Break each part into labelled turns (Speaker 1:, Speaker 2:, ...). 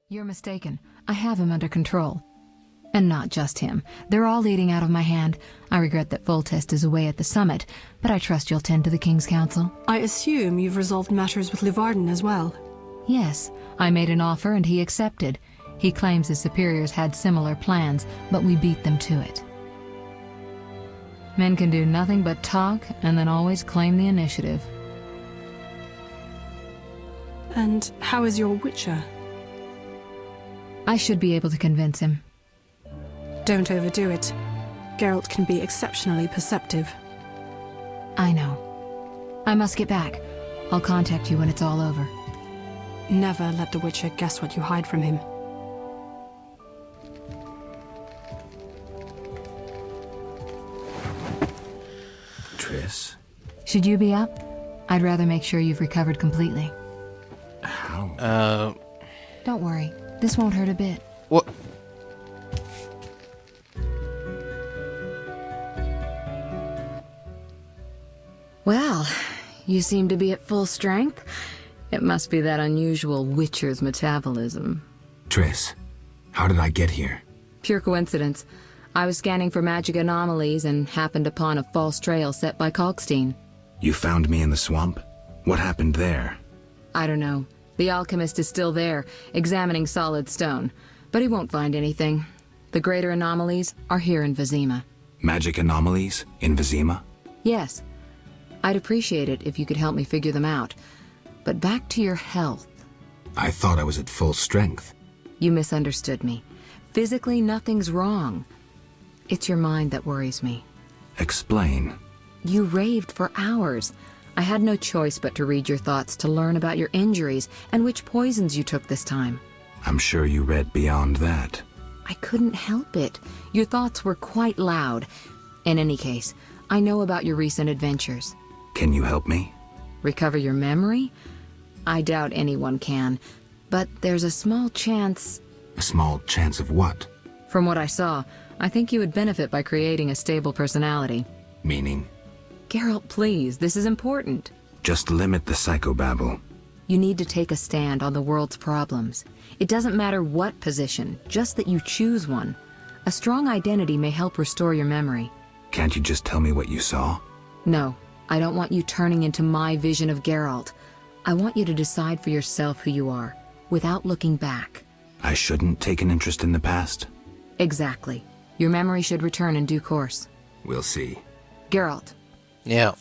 Speaker 1: You're mistaken. I have him under control. And not just him. They're all eating out of my hand. I regret that Voltest is away at the summit, but I trust you'll tend to the King's Council.
Speaker 2: I assume you've resolved matters with Luvarden as well.
Speaker 1: Yes, I made an offer and he accepted. He claims his superiors had similar plans, but we beat them to it. Men can do nothing but talk and then always claim the initiative.
Speaker 2: And how is your Witcher?
Speaker 1: I should be able to convince him.
Speaker 2: Don't overdo it. Geralt can be exceptionally perceptive.
Speaker 1: I know. I must get back. I'll contact you when it's all over.
Speaker 2: Never let the Witcher guess what you hide from him.
Speaker 3: Triss?
Speaker 1: Should you be up? I'd rather make sure you've recovered completely.
Speaker 3: How?
Speaker 1: Don't worry. This won't hurt a bit.
Speaker 3: What?
Speaker 1: Well, you seem to be at full strength. It must be that unusual Witcher's metabolism.
Speaker 3: Triss, how did I get here?
Speaker 1: Pure coincidence. I was scanning for magic anomalies and happened upon a false trail set by Kalkstein.
Speaker 3: You found me in the swamp? What happened there?
Speaker 1: I don't know. The alchemist is still there, examining solid stone. But he won't find anything. The greater anomalies are here in Vizima.
Speaker 3: Magic anomalies? In Vizima?
Speaker 1: Yes. I'd appreciate it if you could help me figure them out. But back to your health.
Speaker 3: I thought I was at full strength.
Speaker 1: You misunderstood me. Physically, nothing's wrong. It's your mind that worries me.
Speaker 3: Explain.
Speaker 1: You raved for hours. I had no choice but to read your thoughts to learn about your injuries and which poisons you took this time.
Speaker 3: I'm sure you read beyond that.
Speaker 1: I couldn't help it. Your thoughts were quite loud. In any case, I know about your recent adventures.
Speaker 3: Can you help me?
Speaker 1: Recover your memory? I doubt anyone can. But there's a small chance...
Speaker 3: A small chance of what?
Speaker 1: From what I saw, I think you would benefit by creating a stable personality.
Speaker 3: Meaning?
Speaker 1: Geralt, please, this is important.
Speaker 3: Just limit the psychobabble.
Speaker 1: You need to take a stand on the world's problems. It doesn't matter what position, just that you choose one. A strong identity may help restore your memory.
Speaker 3: Can't you just tell me what you saw?
Speaker 1: No, I don't want you turning into my vision of Geralt. I want you to decide for yourself who you are, without looking back.
Speaker 3: I shouldn't take an interest in the past?
Speaker 1: Exactly. Your memory should return in due course.
Speaker 3: We'll see.
Speaker 1: Geralt.
Speaker 4: Yeah.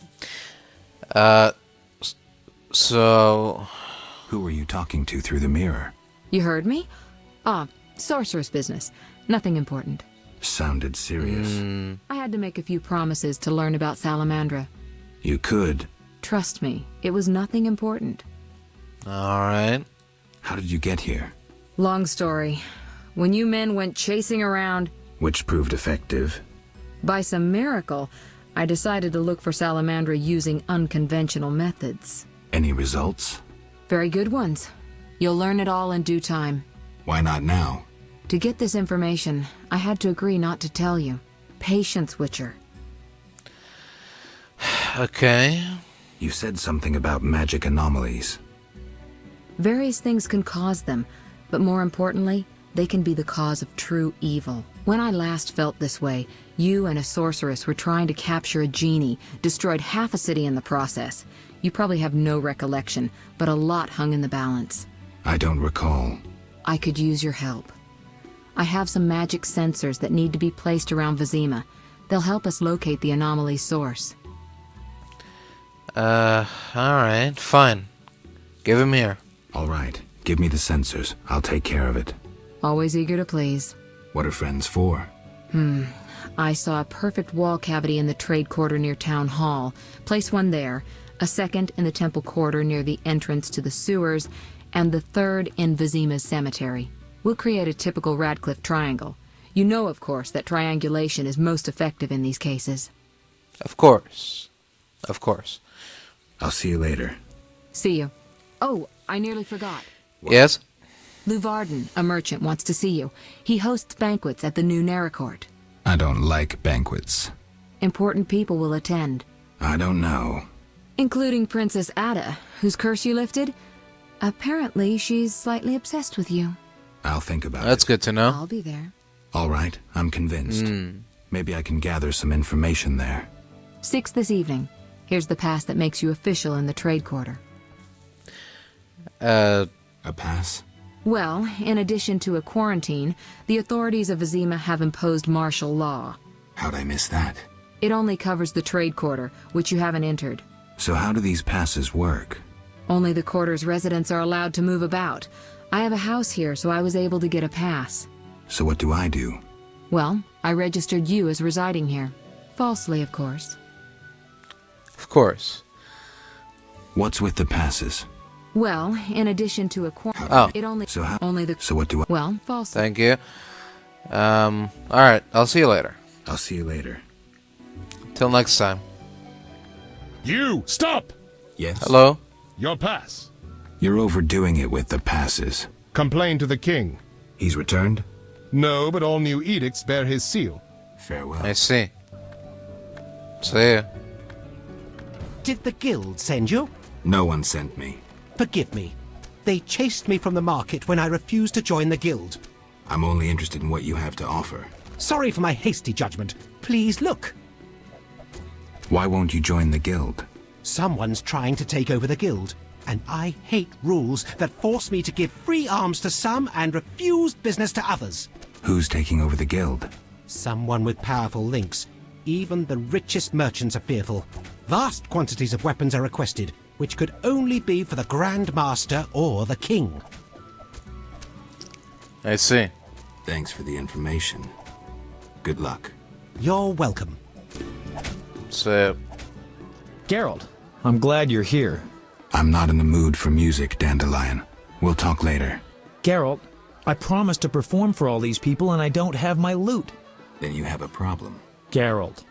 Speaker 4: So...
Speaker 3: Who were you talking to through the mirror?
Speaker 1: You heard me? Ah, sorceress business. Nothing important.
Speaker 3: Sounded serious.
Speaker 1: I had to make a few promises to learn about Salamandra.
Speaker 3: You could.
Speaker 1: Trust me, it was nothing important.
Speaker 4: Alright.
Speaker 3: How did you get here?
Speaker 1: Long story. When you men went chasing around...
Speaker 3: Which proved effective.
Speaker 1: By some miracle, I decided to look for Salamandra using unconventional methods.
Speaker 3: Any results?
Speaker 1: Very good ones. You'll learn it all in due time.
Speaker 3: Why not now?
Speaker 1: To get this information, I had to agree not to tell you. Patience, Witcher.
Speaker 4: Okay.
Speaker 3: You said something about magic anomalies.
Speaker 1: Various things can cause them, but more importantly, they can be the cause of true evil. When I last felt this way, you and a sorceress were trying to capture a genie, destroyed half a city in the process. You probably have no recollection, but a lot hung in the balance.
Speaker 3: I don't recall.
Speaker 1: I could use your help. I have some magic sensors that need to be placed around Vizima. They'll help us locate the anomaly's source.
Speaker 4: Alright, fine. Give him here.
Speaker 3: All right. Give me the sensors. I'll take care of it.
Speaker 1: Always eager to please.
Speaker 3: What are friends for?
Speaker 1: I saw a perfect wall cavity in the trade quarter near Town Hall. Place one there, a second in the temple quarter near the entrance to the sewers, and the third in Vizima's cemetery. We'll create a typical Radcliffe triangle. You know, of course, that triangulation is most effective in these cases.
Speaker 4: Of course. Of course.
Speaker 3: I'll see you later.
Speaker 1: See you. Oh, I nearly forgot.
Speaker 4: Yes?
Speaker 1: Luvarden, a merchant, wants to see you. He hosts banquets at the new Naracourt.
Speaker 3: I don't like banquets.
Speaker 1: Important people will attend.
Speaker 3: I don't know.
Speaker 1: Including Princess Ada, whose curse you lifted. Apparently, she's slightly obsessed with you.
Speaker 3: I'll think about
Speaker 4: That's
Speaker 3: it.
Speaker 4: good to know.
Speaker 1: I'll be there.
Speaker 3: All right, I'm convinced. Maybe I can gather some information there.
Speaker 1: 6 this evening. Here's the pass that makes you official in the trade quarter.
Speaker 3: A pass?
Speaker 1: Well, in addition to a quarantine, the authorities of Vizima have imposed martial law.
Speaker 3: How'd I miss that?
Speaker 1: It only covers the trade quarter, which you haven't entered.
Speaker 3: So how do these passes work?
Speaker 1: Only the quarter's residents are allowed to move about. I have a house here, so I was able to get a pass.
Speaker 3: So what do I do?
Speaker 1: Well, I registered you as residing here. Falsely, of course.
Speaker 4: Of course.
Speaker 3: What's with the passes?
Speaker 1: Well, in addition to a quarantine,
Speaker 4: Oh.
Speaker 1: it only...
Speaker 3: So how?
Speaker 1: Only the...
Speaker 3: So what do I?
Speaker 1: Well, falsely.
Speaker 4: Thank you. Alright, I'll see you later.
Speaker 3: I'll see you later.
Speaker 4: Till next time.
Speaker 5: You! Stop!
Speaker 3: Yes?
Speaker 4: Hello?
Speaker 5: Your pass.
Speaker 3: You're overdoing it with the passes.
Speaker 5: Complain to the king.
Speaker 3: He's returned?
Speaker 5: No, but all new edicts bear his seal.
Speaker 3: Farewell.
Speaker 4: I see. See ya.
Speaker 6: Did the guild send you?
Speaker 3: No one sent me.
Speaker 6: Forgive me. They chased me from the market when I refused to join the guild.
Speaker 3: I'm only interested in what you have to offer.
Speaker 6: Sorry for my hasty judgment. Please look.
Speaker 3: Why won't you join the guild?
Speaker 6: Someone's trying to take over the guild, and I hate rules that force me to give free arms to some and refuse business to others.
Speaker 3: Who's taking over the guild?
Speaker 6: Someone with powerful links. Even the richest merchants are fearful. Vast quantities of weapons are requested, which could only be for the Grand Master or the King.
Speaker 4: I see.
Speaker 3: Thanks for the information. Good luck.
Speaker 6: You're welcome.
Speaker 4: See ya.
Speaker 7: Geralt, I'm glad you're here.
Speaker 3: I'm not in the mood for music, Dandelion. We'll talk later.
Speaker 7: Geralt, I promised to perform for all these people and I don't have my lute.
Speaker 3: Then you have a problem.
Speaker 7: Geralt.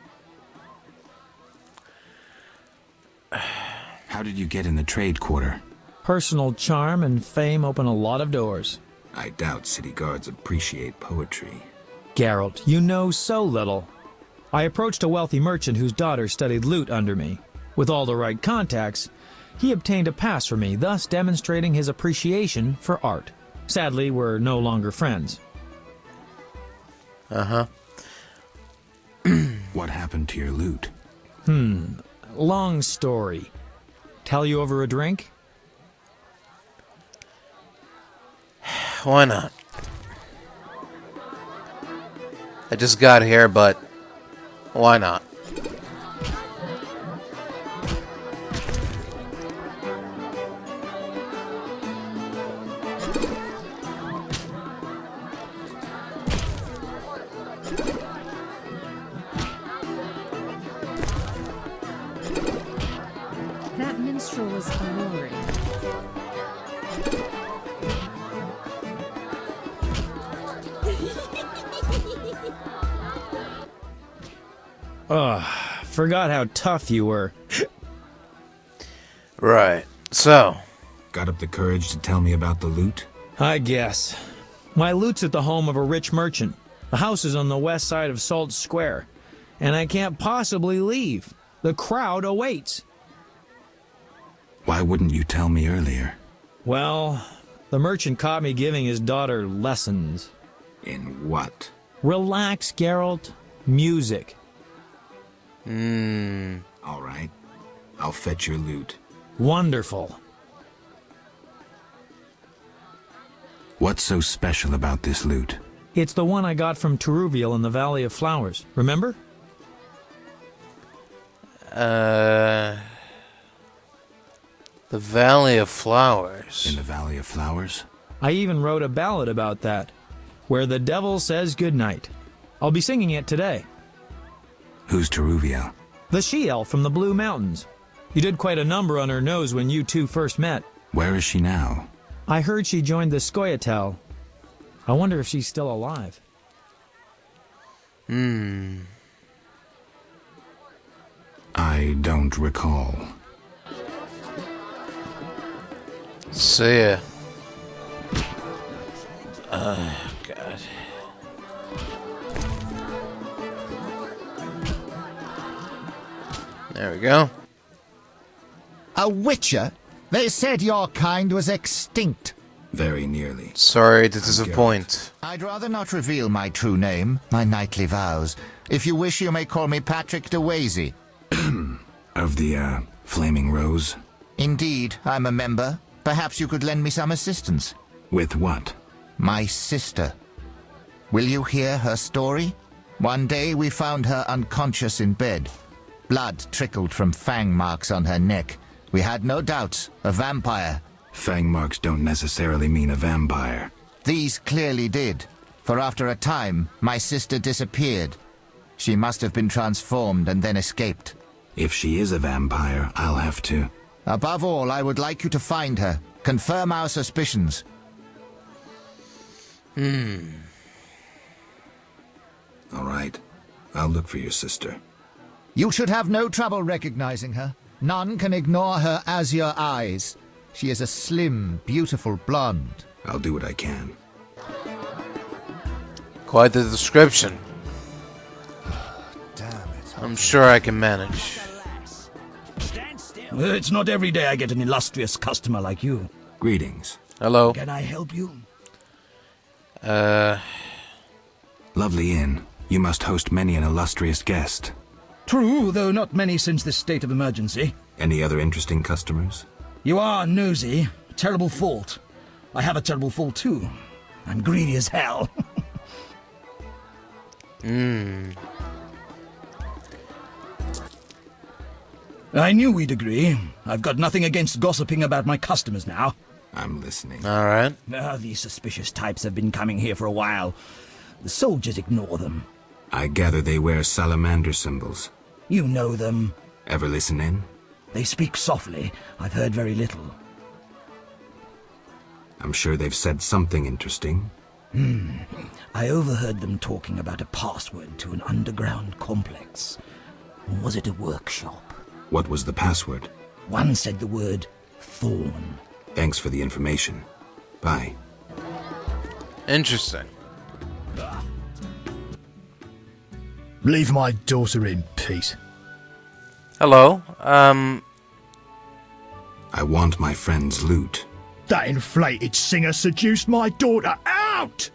Speaker 3: How did you get in the trade quarter?
Speaker 7: Personal charm and fame open a lot of doors.
Speaker 3: I doubt city guards appreciate poetry.
Speaker 7: Geralt, you know so little. I approached a wealthy merchant whose daughter studied lute under me. With all the right contacts, he obtained a pass for me, thus demonstrating his appreciation for art. Sadly, we're no longer friends.
Speaker 4: Uh-huh.
Speaker 3: What happened to your lute?
Speaker 7: Long story. Tell you over a drink?
Speaker 4: Why not? I just got here, but why not?
Speaker 1: That minstrel was alluring.
Speaker 7: Forgot how tough you were.
Speaker 4: Right. So,
Speaker 3: Got up the courage to tell me about the lute?
Speaker 7: I guess. My lute's at the home of a rich merchant. The house is on the west side of Salt Square. And I can't possibly leave. The crowd awaits.
Speaker 3: Why wouldn't you tell me earlier?
Speaker 7: Well, the merchant caught me giving his daughter lessons.
Speaker 3: In what?
Speaker 7: Relax, Geralt. Music.
Speaker 3: All right. I'll fetch your lute.
Speaker 7: Wonderful.
Speaker 3: What's so special about this lute?
Speaker 7: It's the one I got from Teruviel in the Valley of Flowers. Remember?
Speaker 4: the Valley of Flowers.
Speaker 3: In the Valley of Flowers?
Speaker 7: I even wrote a ballad about that, where the devil says goodnight. I'll be singing it today.
Speaker 3: Who's Teruviel?
Speaker 7: The she-elf from the Blue Mountains. You did quite a number on her nose when you two first met.
Speaker 3: Where is she now?
Speaker 7: I heard she joined the Scoia'tael. I wonder if she's still alive.
Speaker 3: I don't recall.
Speaker 4: See ya. Oh, God. There we go.
Speaker 8: A witcher? They said your kind was extinct.
Speaker 3: Very nearly.
Speaker 4: Sorry to disappoint.
Speaker 8: I'd rather not reveal my true name, my knightly vows. If you wish, you may call me Patrick de Wazy.
Speaker 3: Of the, Flaming Rose?
Speaker 8: Indeed, I'm a member. Perhaps you could lend me some assistance.
Speaker 3: With what?
Speaker 8: My sister. Will you hear her story? One day we found her unconscious in bed. Blood trickled from fang marks on her neck. We had no doubts. A vampire.
Speaker 3: Fang marks don't necessarily mean a vampire.
Speaker 8: These clearly did. For after a time, my sister disappeared. She must have been transformed and then escaped.
Speaker 3: If she is a vampire, I'll have to...
Speaker 8: Above all, I would like you to find her. Confirm our suspicions.
Speaker 3: All right. I'll look for your sister.
Speaker 8: You should have no trouble recognizing her. None can ignore her azure eyes. She is a slim, beautiful blonde.
Speaker 3: I'll do what I can.
Speaker 4: Quite the description.
Speaker 8: Damn it.
Speaker 4: I'm sure I can manage.
Speaker 9: It's not every day I get an illustrious customer like you.
Speaker 3: Greetings.
Speaker 4: Hello.
Speaker 9: Can I help you?
Speaker 3: Lovely inn. You must host many an illustrious guest.
Speaker 9: True, though not many since this state of emergency.
Speaker 3: Any other interesting customers?
Speaker 9: You are nosy. Terrible fault. I have a terrible fault too. I'm greedy as hell. I knew we'd agree. I've got nothing against gossiping about my customers now.
Speaker 3: I'm listening.
Speaker 4: Alright.
Speaker 9: These suspicious types have been coming here for a while. The soldiers ignore them.
Speaker 3: I gather they wear salamander symbols.
Speaker 9: You know them.
Speaker 3: Ever listen in?
Speaker 9: They speak softly. I've heard very little.
Speaker 3: I'm sure they've said something interesting.
Speaker 9: I overheard them talking about a password to an underground complex. Was it a workshop?
Speaker 3: What was the password?
Speaker 9: One said the word thorn.
Speaker 3: Thanks for the information. Bye.
Speaker 4: Interesting.
Speaker 10: Leave my daughter in peace.
Speaker 4: Hello.
Speaker 3: I want my friend's loot.
Speaker 10: That inflated singer seduced my daughter. Out!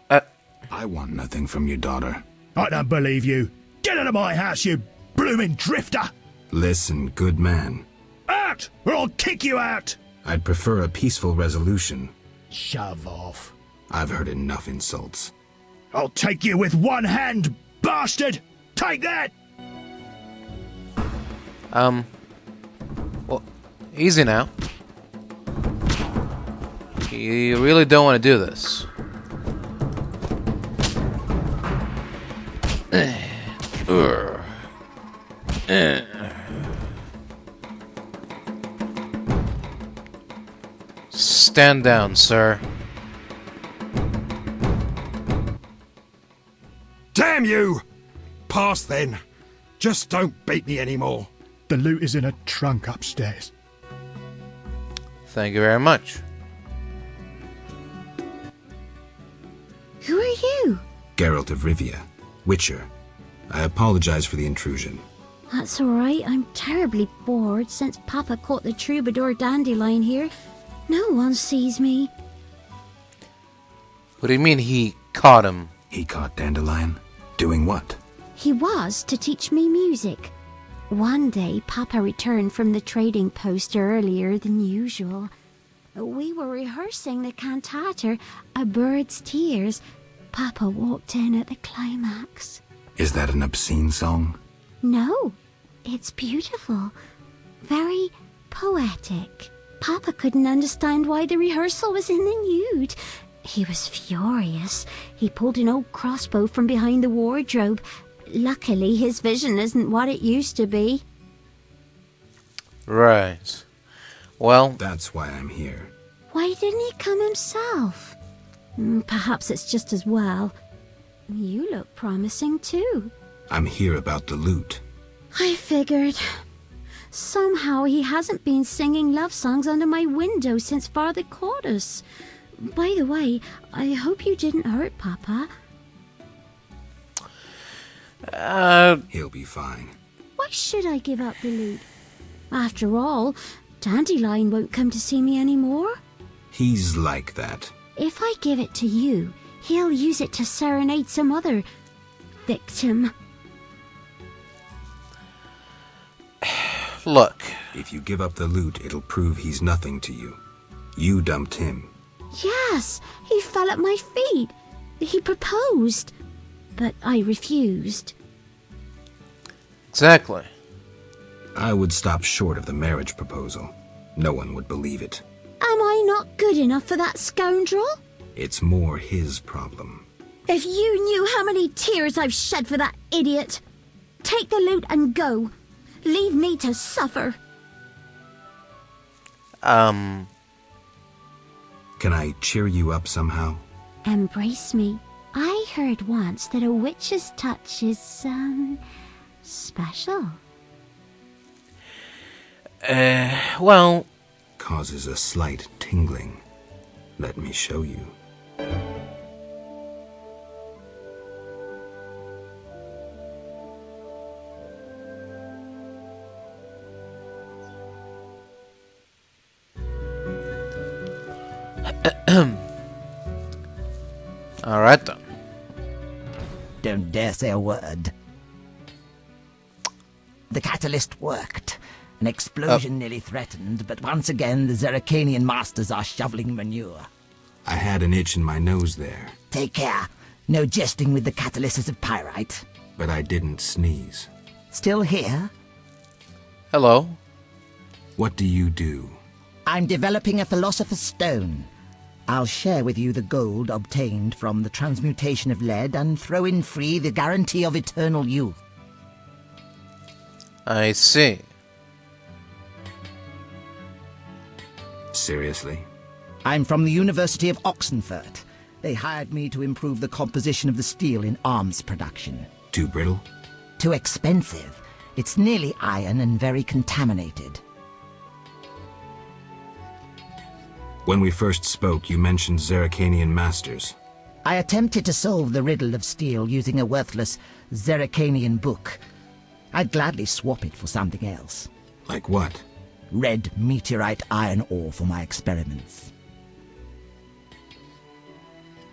Speaker 3: I want nothing from your daughter.
Speaker 10: I don't believe you. Get out of my house, you blooming drifter!
Speaker 3: Listen, good man.
Speaker 10: Out, or I'll kick you out!
Speaker 3: I'd prefer a peaceful resolution.
Speaker 10: Shove off.
Speaker 3: I've heard enough insults.
Speaker 10: I'll take you with one hand, bastard! Take that!
Speaker 4: Well, easy now. You really don't want to do this. Stand down, sir.
Speaker 6: Damn you! Pass then. Just don't beat me anymore.
Speaker 10: The loot is in a trunk upstairs.
Speaker 4: Thank you very much.
Speaker 11: Who are you?
Speaker 3: Geralt of Rivia, Witcher. I apologize for the intrusion.
Speaker 11: That's all right. I'm terribly bored since Papa caught the troubadour dandelion here. No one sees me.
Speaker 4: What do you mean he caught him?
Speaker 3: He caught Dandelion? Doing what?
Speaker 11: He was to teach me music. One day, Papa returned from the trading post earlier than usual. We were rehearsing the cantata, A Bird's Tears. Papa walked in at the climax.
Speaker 3: Is that an obscene song?
Speaker 11: No, it's beautiful. Very poetic. Papa couldn't understand why the rehearsal was in the nude. He was furious. He pulled an old crossbow from behind the wardrobe. Luckily, his vision isn't what it used to be.
Speaker 4: Right. Well,
Speaker 3: That's why I'm here.
Speaker 11: Why didn't he come himself? Perhaps it's just as well. You look promising too.
Speaker 3: I'm here about the loot.
Speaker 11: I figured. Somehow he hasn't been singing love songs under my window since Father caught us. By the way, I hope you didn't hurt Papa.
Speaker 3: He'll be fine.
Speaker 11: Why should I give up the loot? After all, Dandelion won't come to see me anymore.
Speaker 3: He's like that.
Speaker 11: If I give it to you, he'll use it to serenade some other victim.
Speaker 4: Look.
Speaker 3: If you give up the loot, it'll prove he's nothing to you. You dumped him.
Speaker 11: Yes, he fell at my feet. He proposed, but I refused.
Speaker 4: Exactly.
Speaker 3: I would stop short of the marriage proposal. No one would believe it.
Speaker 11: Am I not good enough for that scoundrel?
Speaker 3: It's more his problem.
Speaker 11: If you knew how many tears I've shed for that idiot. Take the loot and go. Leave me to suffer.
Speaker 3: Can I cheer you up somehow?
Speaker 11: Embrace me. I heard once that a witch's touch is, special.
Speaker 4: Well...
Speaker 3: Causes a slight tingling. Let me show you.
Speaker 4: Alright then.
Speaker 9: Don't dare say a word. The catalyst worked. An explosion nearly threatened, but once again the Zeracanian masters are shoveling manure.
Speaker 3: I had an itch in my nose there.
Speaker 9: Take care. No jesting with the catalysis of pyrite.
Speaker 3: But I didn't sneeze.
Speaker 9: Still here?
Speaker 4: Hello.
Speaker 3: What do you do?
Speaker 9: I'm developing a philosopher's stone. I'll share with you the gold obtained from the transmutation of lead and throw in free the guarantee of eternal youth.
Speaker 4: I see.
Speaker 3: Seriously?
Speaker 9: I'm from the University of Oxenfurt. They hired me to improve the composition of the steel in arms production.
Speaker 3: Too brittle?
Speaker 9: Too expensive. It's nearly iron and very contaminated.
Speaker 3: When we first spoke, you mentioned Zeracanian masters.
Speaker 9: I attempted to solve the riddle of steel using a worthless Zeracanian book. I'd gladly swap it for something else.
Speaker 3: Like what?
Speaker 9: Red meteorite iron ore for my experiments.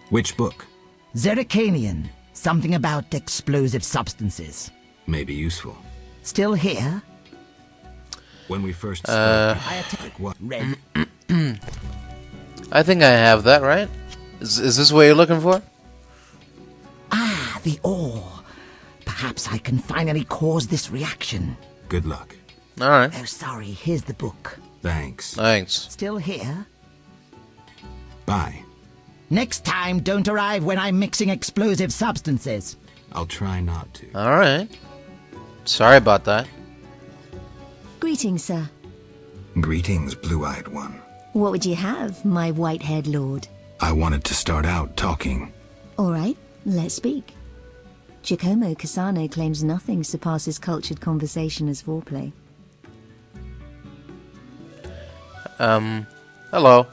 Speaker 3: Which book?
Speaker 9: Zeracanian. Something about explosive substances.
Speaker 3: May be useful.
Speaker 9: Still here?
Speaker 3: When we first spoke, like what?
Speaker 9: Red.
Speaker 4: I think I have that, right? Is this what you're looking for?
Speaker 9: Ah, the ore. Perhaps I can finally cause this reaction.
Speaker 3: Good luck.
Speaker 4: Alright.
Speaker 9: Oh, sorry. Here's the book.
Speaker 3: Thanks.
Speaker 4: Thanks.
Speaker 9: Still here?
Speaker 3: Bye.
Speaker 9: Next time, don't arrive when I'm mixing explosive substances.
Speaker 3: I'll try not to.
Speaker 4: Alright. Sorry about that.
Speaker 12: Greetings, sir.
Speaker 3: Greetings, blue-eyed one.
Speaker 12: What would you have, my white-haired lord?
Speaker 3: I wanted to start out talking.
Speaker 12: All right, let's speak. Giacomo Cassano claims nothing surpasses cultured conversation as foreplay.
Speaker 4: Hello.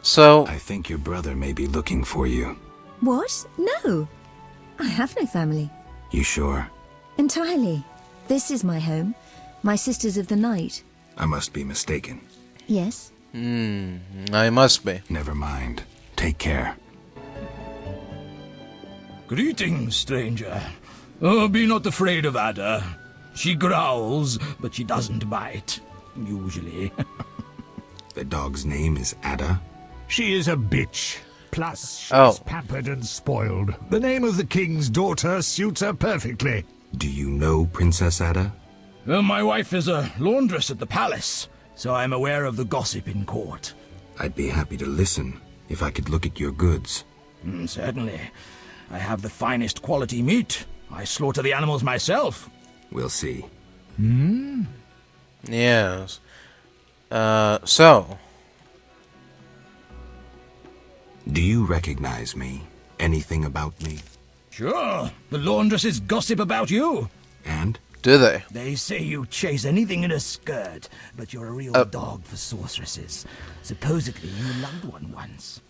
Speaker 4: So...
Speaker 3: I think your brother may be looking for you.
Speaker 12: What? No. I have no family.
Speaker 3: You sure?
Speaker 12: Entirely. This is my home. My sisters of the night.
Speaker 3: I must be mistaken.
Speaker 12: Yes?
Speaker 4: I must be.
Speaker 3: Never mind. Take care.
Speaker 10: Greetings, stranger. Oh, be not afraid of Ada. She growls, but she doesn't bite. Usually.
Speaker 3: The dog's name is Ada?
Speaker 10: She is a bitch. Plus,
Speaker 4: she's
Speaker 10: pampered and spoiled. The name of the king's daughter suits her perfectly.
Speaker 3: Do you know Princess Ada?
Speaker 10: My wife is a laundress at the palace, so I'm aware of the gossip in court.
Speaker 3: I'd be happy to listen, if I could look at your goods.
Speaker 10: Certainly. I have the finest quality meat. I slaughter the animals myself.
Speaker 3: We'll see.
Speaker 4: Yes. So...
Speaker 3: Do you recognize me? Anything about me?
Speaker 10: Sure. The laundresses gossip about you.
Speaker 3: And?
Speaker 4: Do they?
Speaker 10: They say you chase anything in a skirt, but you're a real dog for sorceresses. Supposedly you loved one once.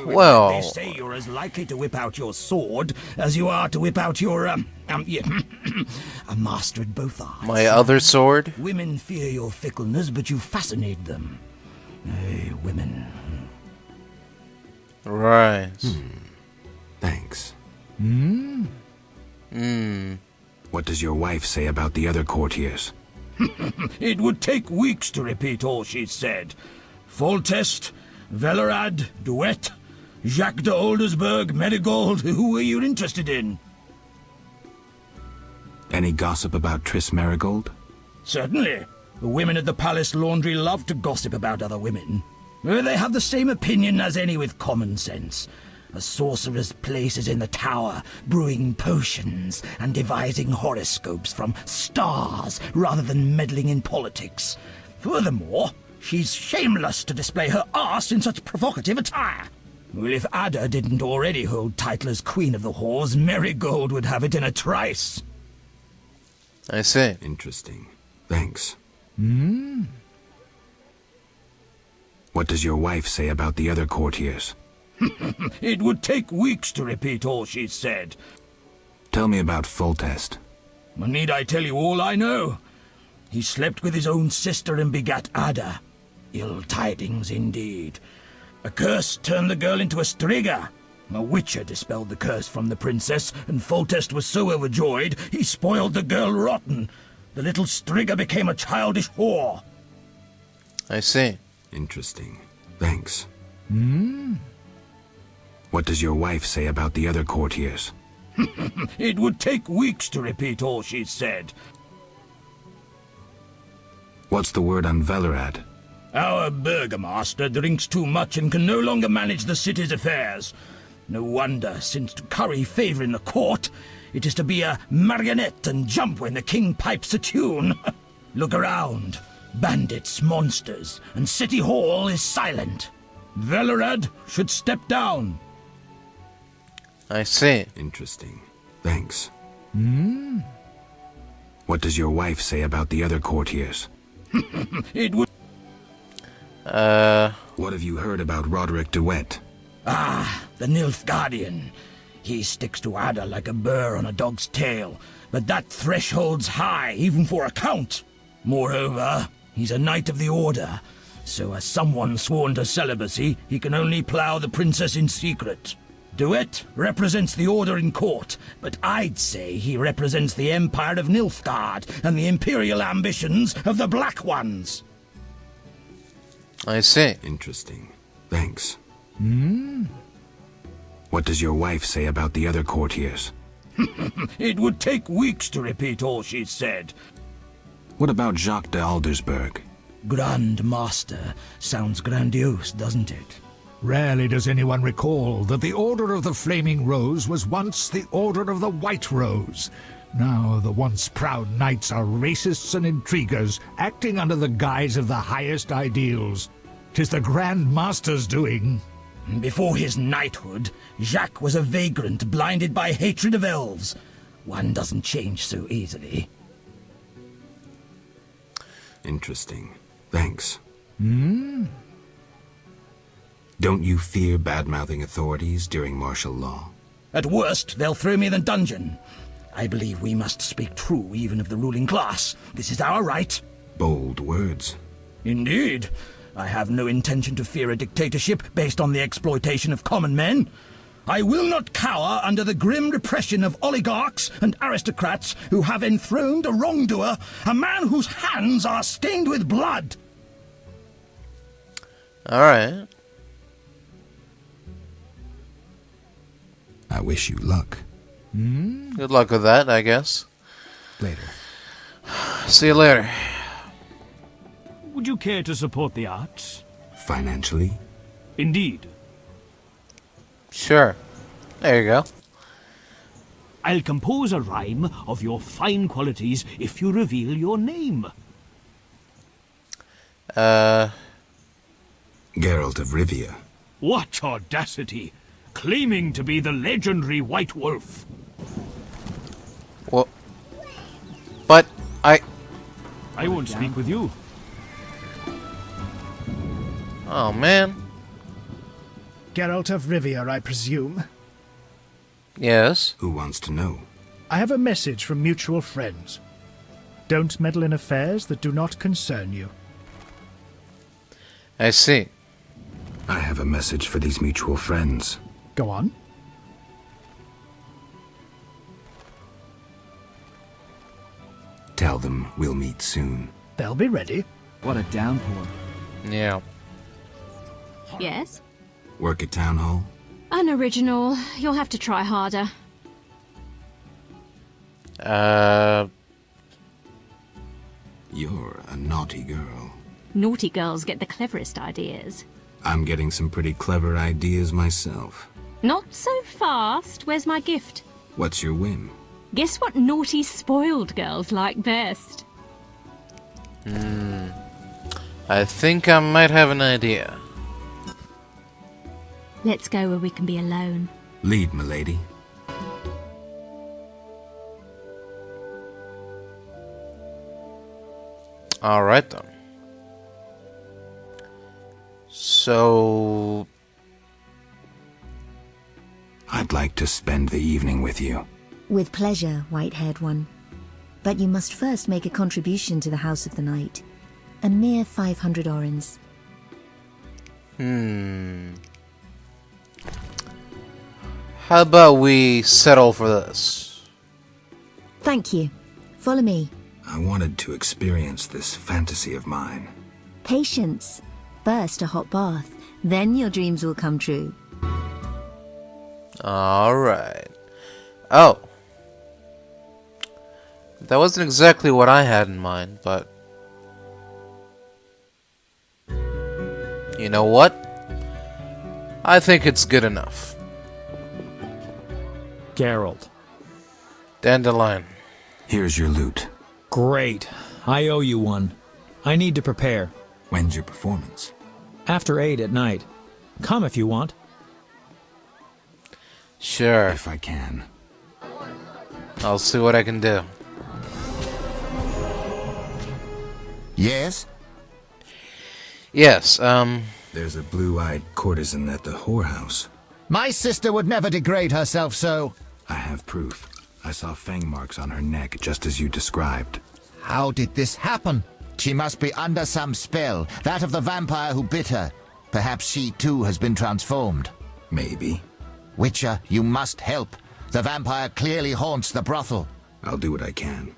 Speaker 4: Well...
Speaker 10: They say you're as likely to whip out your sword as you are to whip out your, a master at both arts.
Speaker 4: My other sword?
Speaker 10: Women fear your fickleness, but you fascinate them. Women.
Speaker 4: Right.
Speaker 3: Thanks.
Speaker 8: What does your wife say about the other courtiers?
Speaker 10: It would take weeks to repeat all she said. Foltest, Velerad, Duet, Jacques de Oldersburg, Marigold, who are you interested in?
Speaker 3: Any gossip about Triss Marigold?
Speaker 10: Certainly. The women at the palace laundry love to gossip about other women. They have the same opinion as any with common sense. A sorcerer's place is in the tower, brewing potions and devising horoscopes from stars rather than meddling in politics. Furthermore, she's shameless to display her arse in such provocative attire. Well, if Ada didn't already hold title as Queen of the Whores, Marigold would have it in a trice.
Speaker 4: I see.
Speaker 3: Interesting. Thanks. What does your wife say about the other courtiers?
Speaker 10: It would take weeks to repeat all she said.
Speaker 3: Tell me about Foltest.
Speaker 10: Need I tell you all I know? He slept with his own sister and begat Ada. Ill tidings indeed. A curse turned the girl into a striga. A witcher dispelled the curse from the princess, and Foltest was so overjoyed he spoiled the girl rotten. The little striga became a childish whore.
Speaker 4: I see.
Speaker 3: Interesting. Thanks. What does your wife say about the other courtiers?
Speaker 10: It would take weeks to repeat all she said.
Speaker 3: What's the word on Velerad?
Speaker 10: Our burgomaster drinks too much and can no longer manage the city's affairs. No wonder, since to curry favour in the court, it is to be a marionette and jump when the king pipes a tune. Look around. Bandits, monsters, and City Hall is silent. Velerad should step down.
Speaker 4: I see.
Speaker 3: Interesting. Thanks. What does your wife say about the other courtiers?
Speaker 10: It would...
Speaker 3: What have you heard about Roderick Duet?
Speaker 10: Ah, the Nilfgaardian. He sticks to Ada like a burr on a dog's tail, but that threshold's high, even for a count. Moreover, he's a knight of the order, so as someone sworn to celibacy, he can only plough the princess in secret. Duet represents the order in court, but I'd say he represents the empire of Nilfgaard and the imperial ambitions of the Black Ones.
Speaker 4: I see.
Speaker 3: Interesting. Thanks. What does your wife say about the other courtiers?
Speaker 10: It would take weeks to repeat all she said.
Speaker 3: What about Jacques de Aldersburg?
Speaker 10: Grand Master sounds grandiose, doesn't it?
Speaker 13: Rarely does anyone recall that the Order of the Flaming Rose was once the Order of the White Rose. Now the once proud knights are racists and intriguers, acting under the guise of the highest ideals. 'Tis the Grand Master's doing.
Speaker 10: Before his knighthood, Jacques was a vagrant blinded by hatred of elves. One doesn't change so easily.
Speaker 3: Interesting. Thanks. Don't you fear bad-mouthing authorities during martial law?
Speaker 10: At worst, they'll throw me in the dungeon. I believe we must speak true even of the ruling class. This is our right.
Speaker 3: Bold words.
Speaker 10: Indeed. I have no intention to fear a dictatorship based on the exploitation of common men. I will not cower under the grim repression of oligarchs and aristocrats who have enthroned a wrongdoer, a man whose hands are stained with blood.
Speaker 4: All right.
Speaker 3: I wish you luck.
Speaker 4: Good luck with that, I guess.
Speaker 3: Later.
Speaker 4: See you later.
Speaker 14: Would you care to support the arts?
Speaker 3: Financially?
Speaker 14: Indeed.
Speaker 4: Sure. There you go.
Speaker 14: I'll compose a rhyme of your fine qualities if you reveal your name.
Speaker 3: Geralt of Rivia.
Speaker 14: What audacity! Claiming to be the legendary White Wolf.
Speaker 4: Well, but I
Speaker 14: won't speak with you.
Speaker 4: Oh, man.
Speaker 15: Geralt of Rivia, I presume?
Speaker 4: Yes.
Speaker 3: Who wants to know?
Speaker 15: I have a message from mutual friends. Don't meddle in affairs that do not concern you.
Speaker 4: I see.
Speaker 3: I have a message for these mutual friends.
Speaker 15: Go on.
Speaker 3: Tell them we'll meet soon.
Speaker 15: They'll be ready.
Speaker 14: What a downpour.
Speaker 4: Yeah.
Speaker 16: Yes?
Speaker 3: Work at Town Hall?
Speaker 16: Unoriginal. You'll have to try harder.
Speaker 3: You're a naughty girl.
Speaker 16: Naughty girls get the cleverest ideas.
Speaker 3: I'm getting some pretty clever ideas myself.
Speaker 16: Not so fast. Where's my gift?
Speaker 3: What's your whim?
Speaker 16: Guess what naughty, spoiled girls like best?
Speaker 4: I think I might have an idea.
Speaker 16: Let's go where we can be alone.
Speaker 3: Lead, milady.
Speaker 4: Alright then. So...
Speaker 3: I'd like to spend the evening with you.
Speaker 12: With pleasure, white-haired one. But you must first make a contribution to the House of the Night. A mere 500 orens.
Speaker 4: How about we settle for this?
Speaker 12: Thank you. Follow me.
Speaker 3: I wanted to experience this fantasy of mine.
Speaker 12: Patience. First a hot bath, then your dreams will come true.
Speaker 4: Alright. Oh. That wasn't exactly what I had in mind, but... You know what? I think it's good enough.
Speaker 7: Geralt.
Speaker 4: Dandelion.
Speaker 3: Here's your loot.
Speaker 7: Great. I owe you one. I need to prepare.
Speaker 3: When's your performance?
Speaker 7: After 8 at night. Come if you want.
Speaker 4: Sure.
Speaker 3: If I can.
Speaker 4: I'll see what I can do.
Speaker 8: Yes?
Speaker 4: Yes,
Speaker 3: There's a blue-eyed courtesan at the whorehouse.
Speaker 8: My sister would never degrade herself so.
Speaker 3: I have proof. I saw fang marks on her neck, just as you described.
Speaker 8: How did this happen? She must be under some spell, that of the vampire who bit her. Perhaps she too has been transformed.
Speaker 3: Maybe.
Speaker 8: Witcher, you must help. The vampire clearly haunts the brothel.
Speaker 3: I'll do what I can.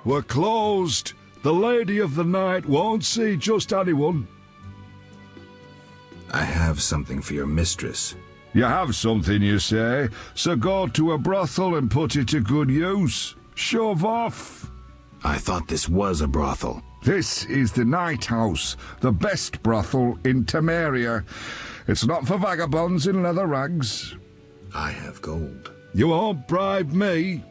Speaker 17: We're closed. The Lady of the Night won't see just anyone.
Speaker 3: I have something for your mistress.
Speaker 17: You have something, you say, so go to a brothel and put it to good use. Shove off.
Speaker 3: I thought this was a brothel.
Speaker 17: This is the Night House, the best brothel in Temeria. It's not for vagabonds in leather rags.
Speaker 3: I have gold.
Speaker 17: You won't bribe me.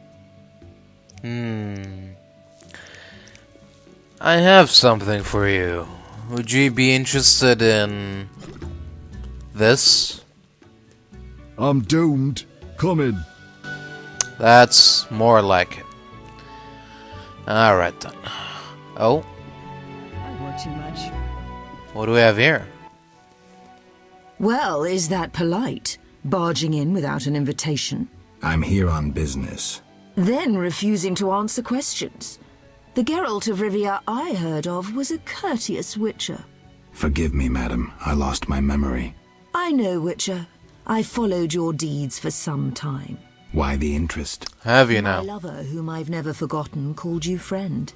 Speaker 4: I have something for you. Would you be interested in... this?
Speaker 17: I'm doomed. Come in.
Speaker 4: That's more like it. Alright then. Oh?
Speaker 18: I work too much.
Speaker 4: What do we have here?
Speaker 18: Well, is that polite? Barging in without an invitation?
Speaker 3: I'm here on business.
Speaker 18: Then refusing to answer questions. The Geralt of Rivia I heard of was a courteous witcher.
Speaker 3: Forgive me, madam. I lost my memory.
Speaker 18: I know, Witcher. I followed your deeds for some time.
Speaker 3: Why the interest?
Speaker 4: Have you now?
Speaker 18: My lover, whom I've never forgotten, called you friend.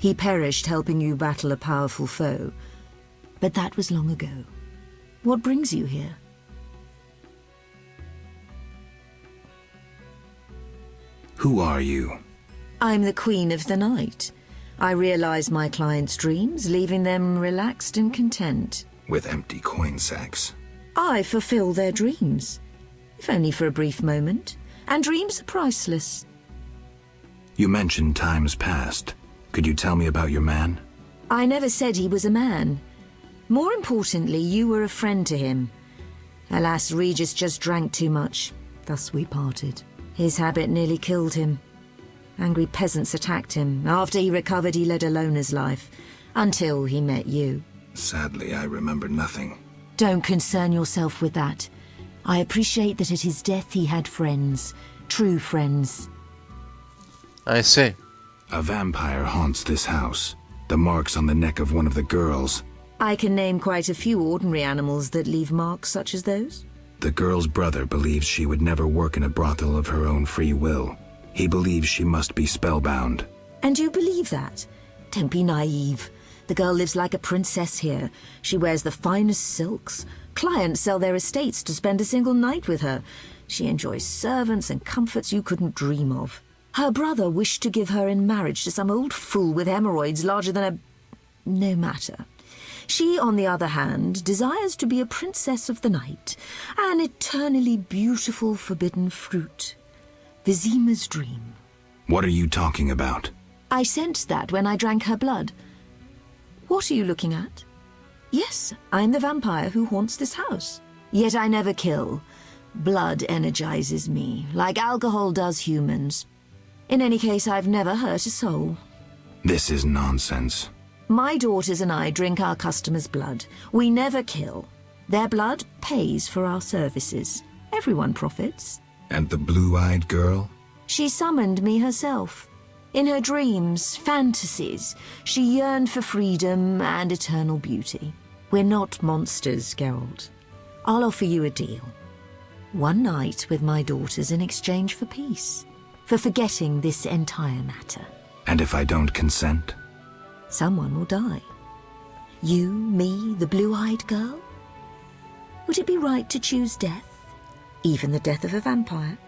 Speaker 18: He perished helping you battle a powerful foe. But that was long ago. What brings you here?
Speaker 3: Who are you?
Speaker 18: I'm the Queen of the Night. I realize my clients' dreams, leaving them relaxed and content.
Speaker 3: With empty coin sacks.
Speaker 18: I fulfill their dreams, if only for a brief moment, and dreams are priceless.
Speaker 3: You mentioned times past. Could you tell me about your man?
Speaker 18: I never said he was a man. More importantly, you were a friend to him. Alas, Regis just drank too much. Thus we parted. His habit nearly killed him. Angry peasants attacked him. After he recovered, he led a loner's life. Until he met you.
Speaker 3: Sadly, I remember nothing.
Speaker 18: Don't concern yourself with that. I appreciate that at his death he had friends. True friends.
Speaker 4: I see.
Speaker 3: A vampire haunts this house. The marks on the neck of one of the girls.
Speaker 18: I can name quite a few ordinary animals that leave marks such as those.
Speaker 3: The girl's brother believes she would never work in a brothel of her own free will. He believes she must be spellbound.
Speaker 18: And you believe that? Don't be naive. The girl lives like a princess here. She wears the finest silks. Clients sell their estates to spend a single night with her. She enjoys servants and comforts you couldn't dream of. Her brother wished to give her in marriage to some old fool with hemorrhoids larger than a... No matter. She, on the other hand, desires to be a princess of the night, an eternally beautiful forbidden fruit. Vizima's dream.
Speaker 3: What are you talking about?
Speaker 18: I sensed that when I drank her blood. What are you looking at? Yes, I'm the vampire who haunts this house. Yet I never kill. Blood energizes me, like alcohol does humans. In any case, I've never hurt a soul.
Speaker 3: This is nonsense.
Speaker 18: My daughters and I drink our customers' blood. We never kill. Their blood pays for our services. Everyone profits.
Speaker 3: And the blue-eyed girl?
Speaker 18: She summoned me herself. In her dreams, fantasies, she yearned for freedom and eternal beauty. We're not monsters, Geralt. I'll offer you a deal. One night with my daughters in exchange for peace. For forgetting this entire matter.
Speaker 3: And if I don't consent?
Speaker 18: Someone will die. You, me, the blue-eyed girl? Would it be right to choose death? Even the death of a vampire?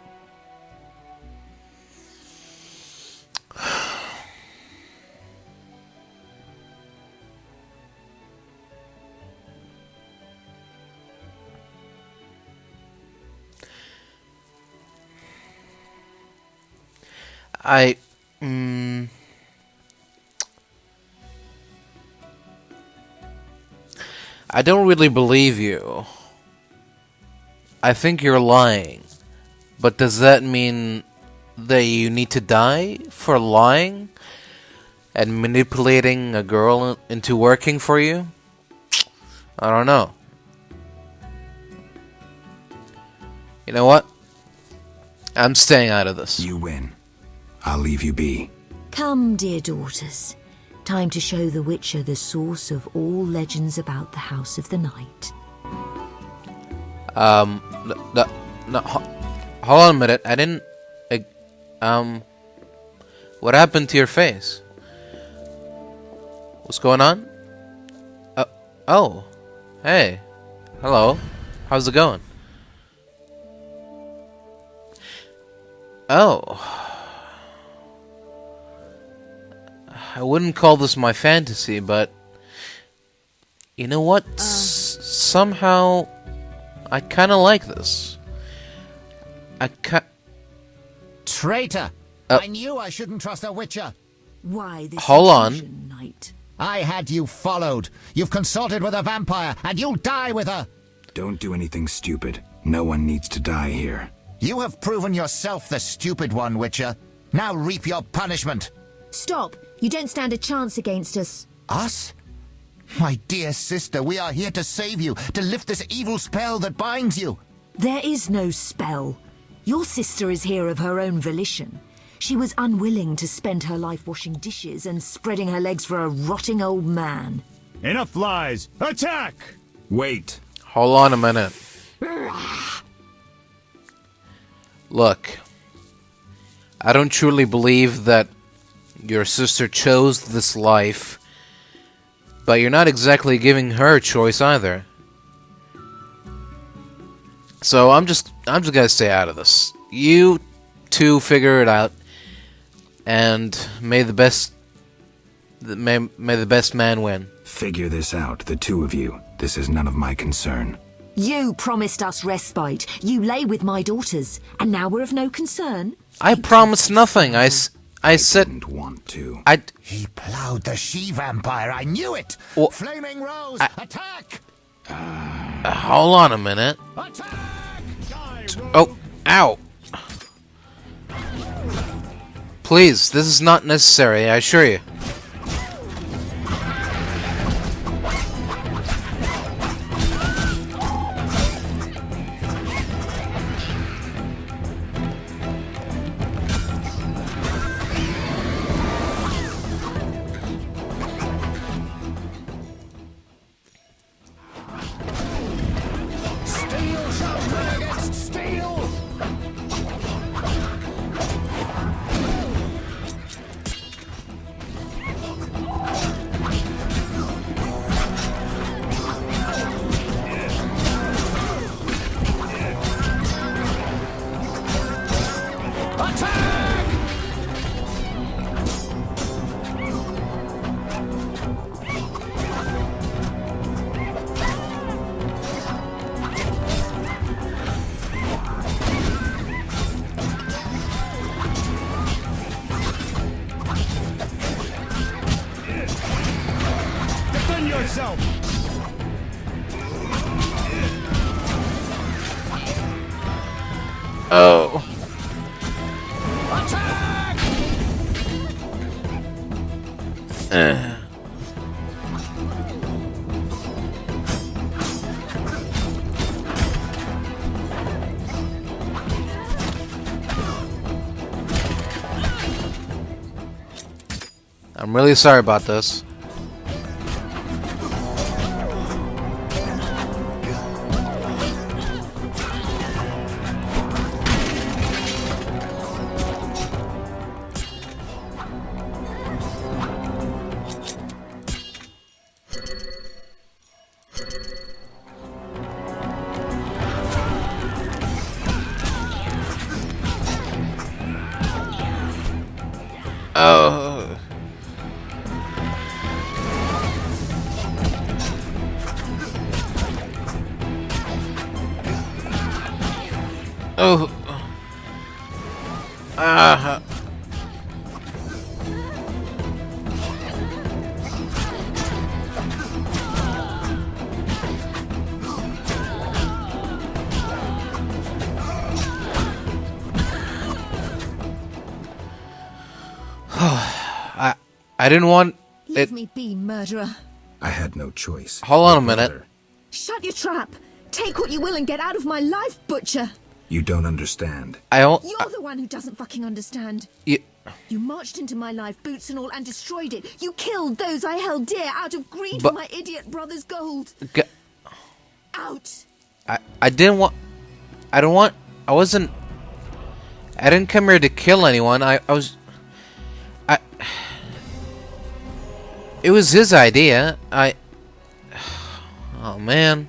Speaker 4: I don't really believe you. I think you're lying. But does that mean that you need to die for lying and manipulating a girl into working for you? I don't know. You know what? I'm staying out of this.
Speaker 3: You win. I'll leave you be.
Speaker 18: Come, dear daughters. Time to show the Witcher the source of all legends about the House of the Night.
Speaker 4: No, hold on a minute. I didn't... What happened to your face? What's going on? Oh. Hey. Hello. How's it going? Oh. I wouldn't call this my fantasy, but... You know what? Somehow... I kinda like this.
Speaker 8: Traitor! I knew I shouldn't trust a Witcher.
Speaker 18: Why this
Speaker 4: Hold on.
Speaker 18: Night?
Speaker 8: I had you followed. You've consulted with a vampire, and you'll die with her.
Speaker 3: Don't do anything stupid. No one needs to die here.
Speaker 8: You have proven yourself the stupid one, Witcher. Now reap your punishment.
Speaker 18: Stop! You don't stand a chance against us.
Speaker 8: Us? My dear sister, we are here to save you, to lift this evil spell that binds you.
Speaker 18: There is no spell. Your sister is here of her own volition. She was unwilling to spend her life washing dishes and spreading her legs for a rotting old man.
Speaker 19: Enough lies! Attack!
Speaker 3: Wait.
Speaker 4: Hold on a minute. Look. I don't truly believe that your sister chose this life, but you're not exactly giving her a choice either. So I'm just gonna stay out of this. You two figure it out, and may the best man win.
Speaker 3: Figure this out, the two of you. This is none of my concern.
Speaker 18: You promised us respite. You lay with my daughters, and now we're of no concern.
Speaker 4: I promised nothing. I said...
Speaker 3: didn't want to.
Speaker 8: He plowed the she-vampire. I knew it.
Speaker 4: Well,
Speaker 8: Flaming Rose, attack!
Speaker 4: Hold on a minute. Oh, ow. Please, this is not necessary, I assure you. Oh. I'm really sorry about this. Oh. Oh. Ah. I didn't want it.
Speaker 18: Leave me be, murderer.
Speaker 3: I had no choice.
Speaker 4: Hold on a minute.
Speaker 18: Shut your trap. Take what you will and get out of my life, butcher.
Speaker 3: You don't understand.
Speaker 18: You're the one who doesn't fucking understand.
Speaker 4: You
Speaker 18: marched into my life, boots and all, and destroyed it. You killed those I held dear out of greed
Speaker 4: But-
Speaker 18: for my idiot brother's gold. Out.
Speaker 4: I didn't want. I don't want. I wasn't. I didn't come here to kill anyone. I was. It was his idea. Oh man.